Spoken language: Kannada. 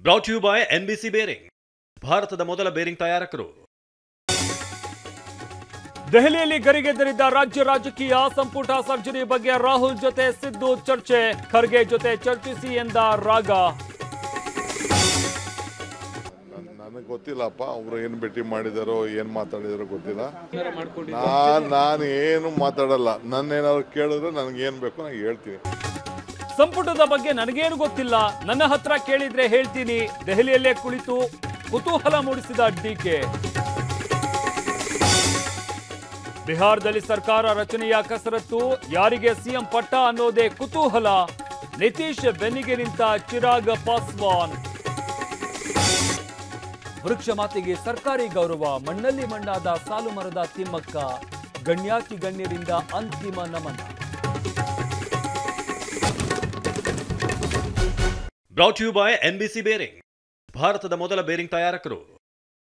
Brought you by NBC bearing, ಭಾರತದ ಮೊದಲ ಬೇರಿಂಗ್ ತಯಾರಕರು. ದೆಹಲಿಯಲ್ಲಿ ಗರಿಗೆದರಿದ್ದ ರಾಜ್ಯ ರಾಜಕೀಯ. ಸಂಪುಟ ಸರ್ಜರಿ ಬಗ್ಗೆ ರಾಹುಲ್ ಜೊತೆ ಸಿದ್ದು ಚರ್ಚೆ, ಖರ್ಗೆ ಜೊತೆ ಚರ್ಚಿಸಿ ಎಂದ ರಾಗ. ನನಗೆ ಗೊತ್ತಿಲ್ಲಪ್ಪ, ಅವರು ಏನು ಭೇಟಿ ಮಾಡಿದಾರೋ ಏನು ಮಾತಾಡಿದಾರೋ ಗೊತ್ತಿಲ್ಲ. ನಾನು ಏನು ಮಾತಾಡಲ್ಲ. ನನ್ನೇನಾದ್ರು ಕೇಳಿದ್ರೆ ನನಗೇನು ಬೇಕು ನಾನು ಹೇಳ್ತೀನಿ. ಸಂಪುಟದ ಬಗ್ಗೆ ನನಗೇನು ಗೊತ್ತಿಲ್ಲ, ನನ್ನ ಹತ್ರ ಕೇಳಿದ್ರೆ ಹೇಳ್ತೀನಿ. ದೆಹಲಿಯಲ್ಲೇ ಕುಳಿತು ಕುತೂಹಲ ಮೂಡಿಸಿದ ಡಿಕೆ. ಬಿಹಾರದಲ್ಲಿ ಸರ್ಕಾರ ರಚನೆಯ ಕಸರತ್ತು, ಯಾರಿಗೆ ಸಿಎಂ ಪಟ್ಟ ಅನ್ನೋದೇ ಕುತೂಹಲ. ನಿತೀಶ್ ಬೆನ್ನಿಗೆ ನಿಂತ ಚಿರಾಗ್ ಪಾಸ್ವಾನ್. ವೃಕ್ಷ ಮಾತೆಗೆ ಸರ್ಕಾರಿ ಗೌರವ, ಮಣ್ಣಲ್ಲಿ ಮಣ್ಣಾದ ಸಾಲು ಮರದ ತಿಮ್ಮಕ್ಕ. ಗಣ್ಯಾತಿ ಗಣ್ಯರಿಂದ ಅಂತಿಮ ನಮನ. Brought you by NBC bearing, ಭಾರತದ ಮೊದಲ ಬೇರಿಂಗ್ ತಯಾರಕರು.